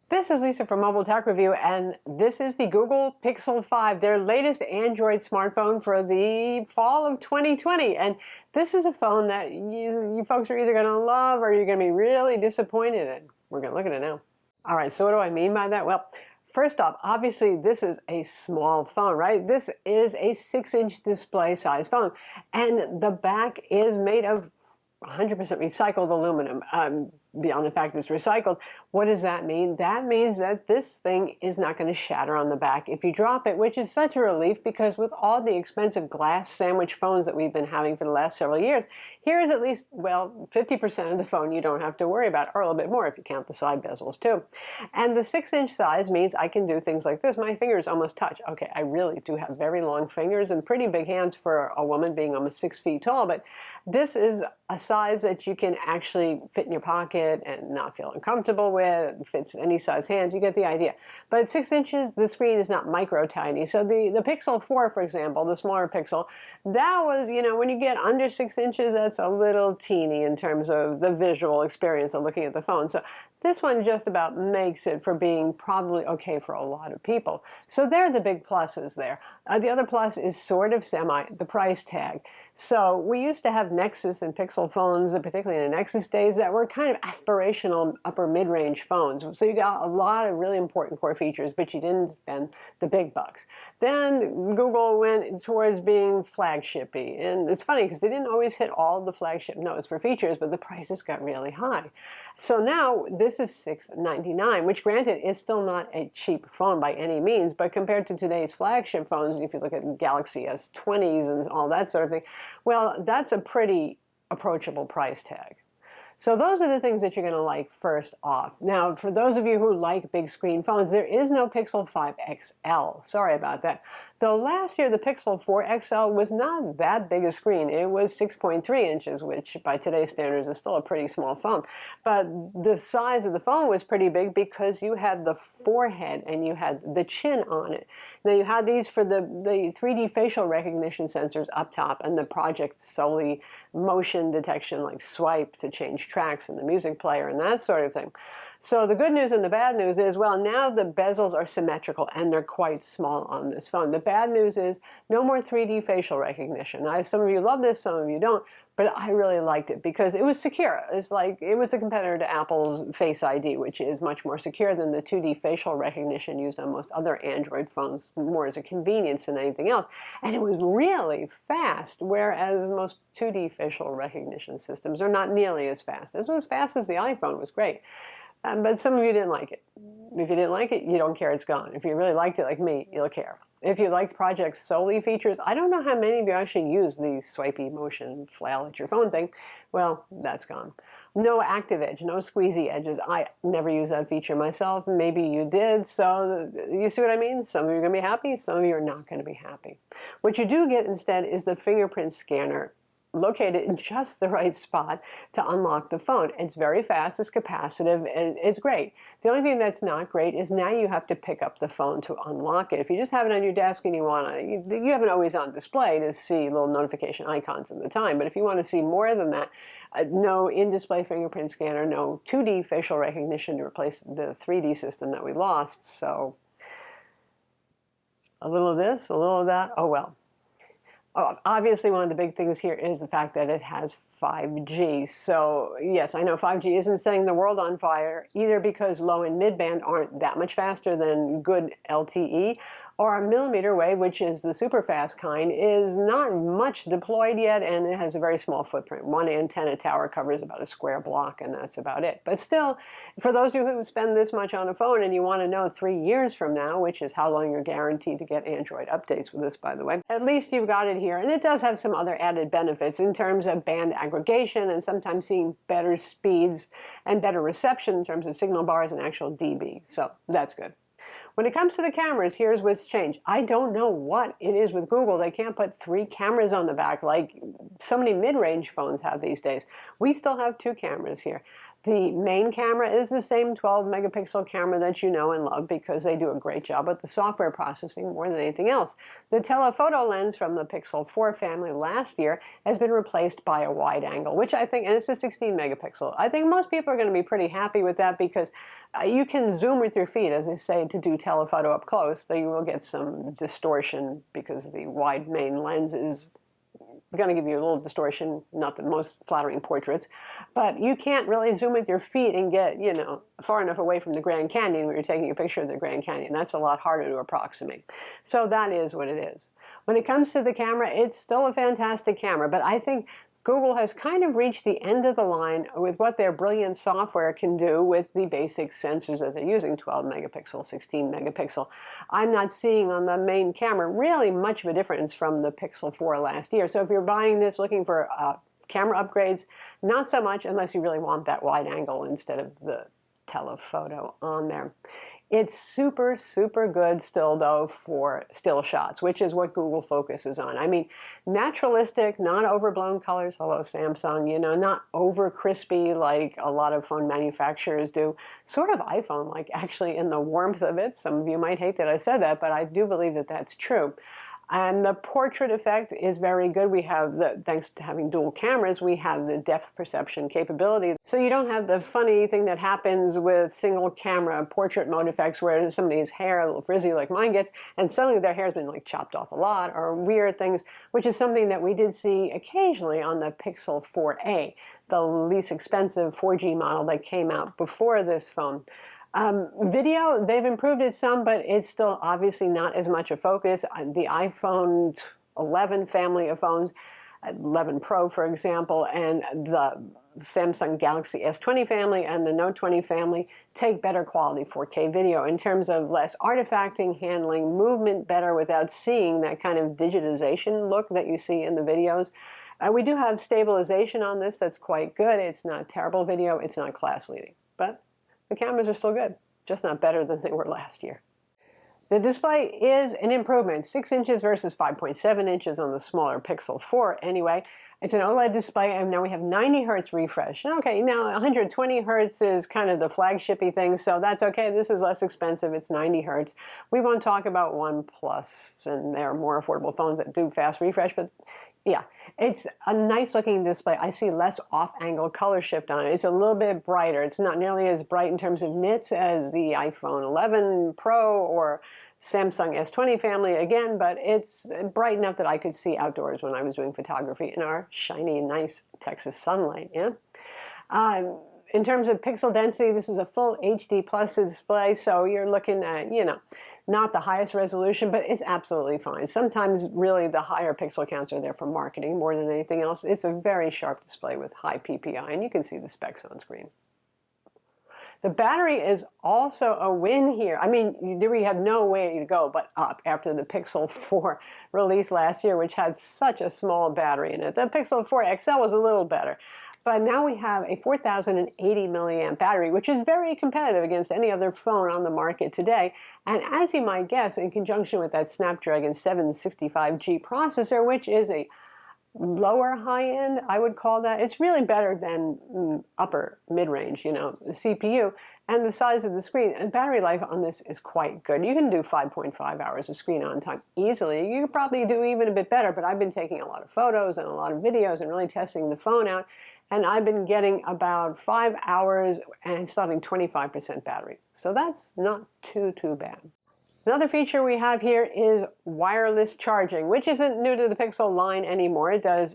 This is Lisa from Mobile Tech Review, and this is the Google Pixel 5, their latest Android smartphone for the fall of 2020. And this is a phone that you folks are either going to love or you're going to be really disappointed in. We're going to look at it now. All right, so what do I mean by that? Well, first off, obviously this is a small phone, right? This is a 6-inch display size phone, and the back is made of 100% recycled aluminum. Beyond the fact it's recycled, what does that mean? That means that this thing is not going to shatter on the back if you drop it, which is such a relief because with all the expensive glass sandwich phones that we've been having for the last several years, here's at least, well, 50% of the phone you don't have to worry about, or a little bit more if you count the side bezels too. And the 6-inch size means I can do things like this. My fingers almost touch. Okay, I really do have very long fingers and pretty big hands for a woman being almost 6 feet tall, but this is a size that you can actually fit in your pocket and not feel uncomfortable with. It fits any size hand. You get the idea. But at 6 inches, the screen is not micro tiny. So the Pixel 4, for example, the smaller Pixel, that was, you know, when you get under 6 inches, that's a little teeny in terms of the visual experience of looking at the phone. So this one just about makes it for being probably okay for a lot of people. So they're the big pluses there. The other plus is sort of the price tag. So we used to have Nexus and Pixel phones, particularly in the Nexus days, that were kind of aspirational upper mid-range phones. So you got a lot of really important core features, but you didn't spend the big bucks. Then Google went towards being flagship-y. And it's funny because they didn't always hit all the flagship notes for features, but the prices got really high. So now this is $699, which granted is still not a cheap phone by any means, but compared to today's flagship phones, if you look at Galaxy S20s and all that sort of thing, well, that's a pretty approachable price tag. So those are the things that you're going to like first off. Now, for those of you who like big screen phones, there is no Pixel 5 XL. Sorry about that. Though last year, the Pixel 4 XL was not that big a screen. It was 6.3 inches, which by today's standards is still a pretty small phone. But the size of the phone was pretty big because you had the forehead and you had the chin on it. Now, you had these for the 3D facial recognition sensors up top and the Project Solely motion detection, like swipe to change tracks in the music player and that sort of thing. So the good news and the bad news is, well, now the bezels are symmetrical and they're quite small on this phone. The bad news is no more 3D facial recognition. Now, some of you love this, some of you don't, but I really liked it because it was secure. It's like it was a competitor to Apple's Face ID, which is much more secure than the 2D facial recognition used on most other Android phones, more as a convenience than anything else. And it was really fast, whereas most 2D facial recognition systems are not nearly as fast. It was as fast as the iPhone. It was great. But some of you didn't like it. If you didn't like it, you don't care, it's gone. If you really liked it like me, you'll care. If you liked Project Solely features, I don't know how many of you actually use the swipey motion flail at your phone thing. Well, that's gone. No active edge, no squeezy edges. I never use that feature myself. Maybe you did, so you see what I mean? Some of you are going to be happy, some of you are not going to be happy. What you do get instead is the fingerprint scanner located in just the right spot to unlock the phone. It's very fast, it's capacitive, and it's great. The only thing that's not great is now you have to pick up the phone to unlock it. If you just have it on your desk and you have an always-on display to see little notification icons at the time, but if you want to see more than that, no in-display fingerprint scanner, no 2D facial recognition to replace the 3D system that we lost, so a little of this, a little of that, oh well. Oh, obviously, one of the big things here is the fact that it has 5G. So yes, I know 5G isn't setting the world on fire, either because low and mid-band aren't that much faster than good LTE, or millimeter wave, which is the super fast kind, is not much deployed yet, and it has a very small footprint. One antenna tower covers about a square block, and that's about it. But still, for those of you who spend this much on a phone and you want to know 3 years from now, which is how long you're guaranteed to get Android updates with this, by the way, at least you've got it here. And it does have some other added benefits in terms of band aggregation and sometimes seeing better speeds and better reception in terms of signal bars and actual dB. So that's good. When it comes to the cameras, here's what's changed. I don't know what it is with Google. They can't put 3 cameras on the back like so many mid-range phones have these days. We still have 2 cameras here. The main camera is the same 12 megapixel camera that you know and love because they do a great job with the software processing more than anything else. The telephoto lens from the Pixel 4 family last year has been replaced by a wide angle, which I think, and it's a 16 megapixel. I think most people are going to be pretty happy with that because you can zoom with your feet, as they say, to do telephoto up close, so you will get some distortion because the wide main lens is going to give you a little distortion, not the most flattering portraits, but you can't really zoom with your feet and get, you know, far enough away from the Grand Canyon when you're taking a picture of the Grand Canyon. That's a lot harder to approximate. So that is what it is. When it comes to the camera, it's still a fantastic camera, but I think Google has kind of reached the end of the line with what their brilliant software can do with the basic sensors that they're using, 12 megapixel, 16 megapixel. I'm not seeing on the main camera really much of a difference from the Pixel 4 last year. So if you're buying this looking for camera upgrades, not so much unless you really want that wide angle instead of the telephoto on there. It's super, super good still, though, for still shots, which is what Google focuses on. I mean, naturalistic, not overblown colors, hello Samsung, you know, not over crispy like a lot of phone manufacturers do. Sort of iPhone-like, actually, in the warmth of it. Some of you might hate that I said that, but I do believe that that's true. And the portrait effect is very good. We have the, thanks to having dual cameras, we have the depth perception capability. So you don't have the funny thing that happens with single camera portrait mode effects where somebody's hair, a little frizzy like mine gets, and suddenly their hair's been like chopped off a lot, or weird things, which is something that we did see occasionally on the Pixel 4a, the least expensive 4G model that came out before this phone. Video, they've improved it some, but it's still obviously not as much a focus. The iPhone 11 family of phones, 11 Pro, for example, and the Samsung Galaxy S20 family and the Note 20 family take better quality 4K video in terms of less artifacting, handling, movement better without seeing that kind of digitization look that you see in the videos. We do have stabilization on this that's quite good. It's not terrible video. It's not class leading, but the cameras are still good, just not better than they were last year. The display is an improvement, 6 inches versus 5.7 inches on the smaller Pixel 4 anyway. It's an OLED display, and now we have 90 hertz refresh. Okay, now 120 hertz is kind of the flagship-y thing, so that's okay. This is less expensive. It's 90 hertz. We won't talk about OnePlus, and there are more affordable phones that do fast refresh, but yeah, it's a nice looking display. I see less off-angle color shift on it. It's a little bit brighter. It's not nearly as bright in terms of nits as the iPhone 11 Pro or Samsung S20 family again, but it's bright enough that I could see outdoors when I was doing photography in our shiny, nice Texas sunlight, yeah? In terms of pixel density, this is a full HD plus display, so you're looking at, you know, not the highest resolution, but it's absolutely fine. Sometimes really the higher pixel counts are there for marketing more than anything else. It's a very sharp display with high PPI, and you can see the specs on screen. The battery is also a win here. I mean, we had no way to go but up after the Pixel 4 release last year, which had such a small battery in it. The Pixel 4 XL was a little better. But now we have a 4,080 milliamp battery, which is very competitive against any other phone on the market today. And as you might guess, in conjunction with that Snapdragon 765G processor, which is a lower high-end, I would call that. It's really better than upper mid-range, you know, the CPU. And the size of the screen and battery life on this is quite good. You can do 5.5 hours of screen on time easily. You could probably do even a bit better, but I've been taking a lot of photos and a lot of videos and really testing the phone out. And I've been getting about 5 hours and still having 25% battery. So that's not too bad. Another feature we have here is wireless charging, which isn't new to the Pixel line anymore. It does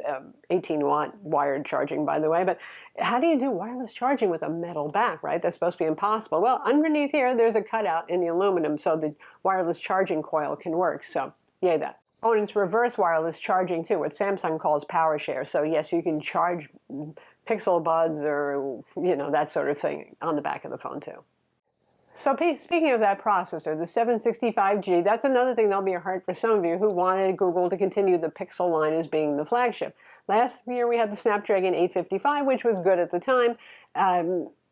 18-watt wired charging, by the way. But how do you do wireless charging with a metal back, right? That's supposed to be impossible. Well, underneath here, there's a cutout in the aluminum so the wireless charging coil can work. So, yay that. Oh, and it's reverse wireless charging, too, what Samsung calls power share. So, yes, you can charge Pixel Buds or, you know, that sort of thing on the back of the phone, too. So speaking of that processor, the 765G, that's another thing that'll be a hurt for some of you who wanted Google to continue the Pixel line as being the flagship. Last year we had the Snapdragon 855, which was good at the time.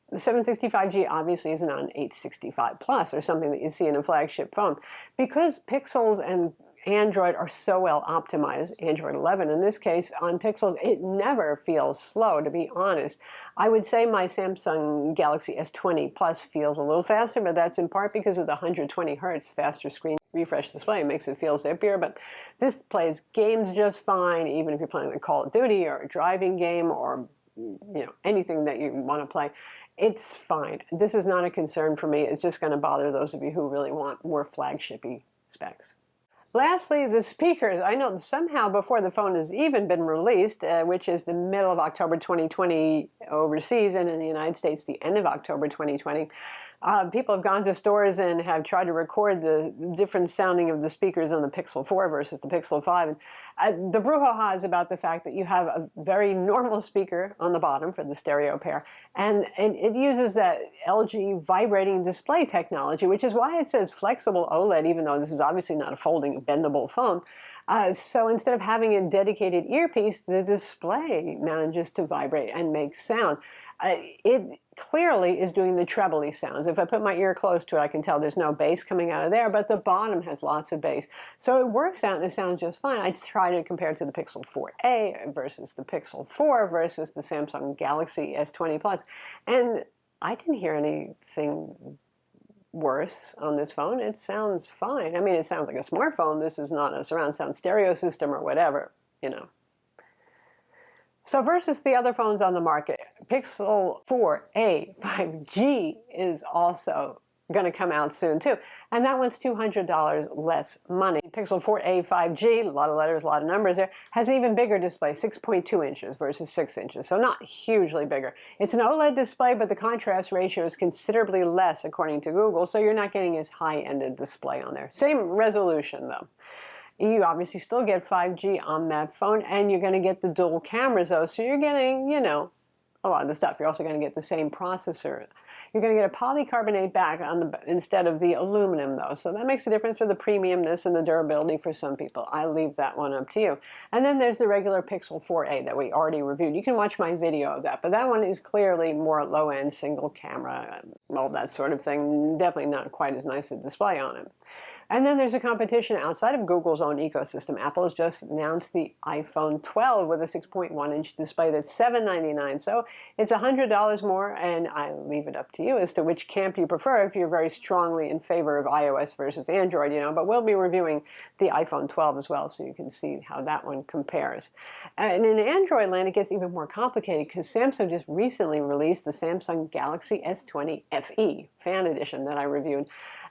The 765G obviously is not an 865 Plus or something that you see in a flagship phone. Because Pixels and Android are so well optimized, Android 11 in this case, on Pixels, it never feels slow, to be honest. I would say my Samsung Galaxy S20 Plus feels a little faster, but that's in part because of the 120 hertz faster screen refresh display. It makes it feel zippier, but this plays games just fine, even if you're playing a Call of Duty or a driving game or anything that you want to play. It's fine. This is not a concern for me. It's just going to bother those of you who really want more flagship-y specs. Lastly, the speakers. I know somehow before the phone has even been released, which is the middle of October 2020 overseas, and in the United States, the end of October 2020, people have gone to stores and have tried to record the different sounding of the speakers on the Pixel 4 versus the Pixel 5. And the brouhaha is about the fact that you have a very normal speaker on the bottom for the stereo pair, and it uses that LG vibrating display technology, which is why it says flexible OLED, even though this is obviously not a folding bendable phone. So instead of having a dedicated earpiece, the display manages to vibrate and make sound. It clearly is doing the trebly sounds. If I put my ear close to it, I can tell there's no bass coming out of there, but the bottom has lots of bass. So it works out and it sounds just fine. I try to compare it to the Pixel 4a versus the Pixel 4 versus the Samsung Galaxy S20 Plus. And I didn't hear anything worse on this phone. It sounds fine. I mean, it sounds like a smartphone. This is not a surround sound stereo system or whatever, So versus the other phones on the market, Pixel 4a 5G is also going to come out soon too. And that one's $200 less money. Pixel 4a 5G, a lot of letters, a lot of numbers there, has an even bigger display, 6.2 inches versus 6 inches. So not hugely bigger. It's an OLED display, but the contrast ratio is considerably less according to Google, so you're not getting as high-ended display on there. Same resolution though. You obviously still get 5G on that phone, and you're going to get the dual cameras though, so you're getting, a lot of the stuff. You're also going to get the same processor. You're going to get a polycarbonate back instead of the aluminum though. So that makes a difference for the premiumness and the durability for some people. I leave that one up to you. And then there's the regular Pixel 4a that we already reviewed. You can watch my video of that, but that one is clearly more low-end single camera, well, that sort of thing. Definitely not quite as nice a display on it. And then there's a competition outside of Google's own ecosystem. Apple has just announced the iPhone 12 with a 6.1-inch display that's $799. So it's $100 more, and I leave it up to you as to which camp you prefer if you're very strongly in favor of iOS versus Android, but we'll be reviewing the iPhone 12 as well, so you can see how that one compares. And in Android land, it gets even more complicated because Samsung just recently released the Samsung Galaxy S20 FE Fan Edition that I reviewed.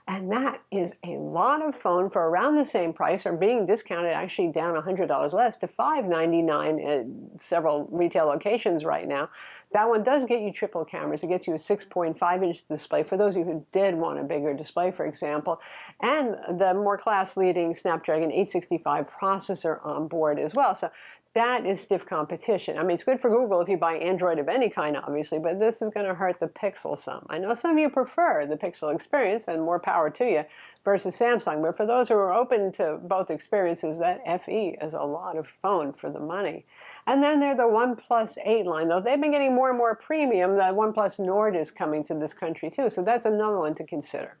And that is a lot of phone for around the same price, or being discounted actually down $100 less to $599 at several retail locations right now. That one does get you triple cameras. It gets you a 6.5-inch display for those of you who did want a bigger display, for example, and the more class-leading Snapdragon 865 processor on board as well. So that is stiff competition. I mean, it's good for Google if you buy Android of any kind, obviously, but this is going to hurt the Pixel some. I know some of you prefer the Pixel experience, and more power to you, versus Samsung, but for those who are open to both experiences, that FE is a lot of phone for the money. And then there's the OnePlus 8 line, though. They've been getting more and more premium. The OnePlus Nord is coming to this country, too, so that's another one to consider.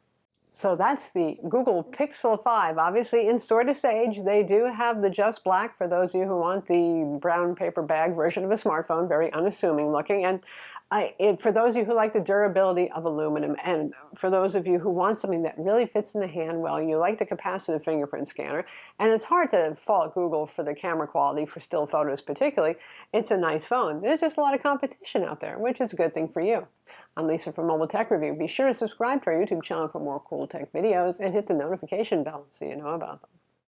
So that's the Google Pixel 5. Obviously, in store to Sage, they do have the just black for those of you who want the brown paper bag version of a smartphone, very unassuming looking. And for those of you who like the durability of aluminum, and for those of you who want something that really fits in the hand well, you like the capacitive fingerprint scanner, and it's hard to fault Google for the camera quality for still photos particularly, it's a nice phone. There's just a lot of competition out there, which is a good thing for you. I'm Lisa from Mobile Tech Review. Be sure to subscribe to our YouTube channel for more cool tech videos and hit the notification bell so you know about them.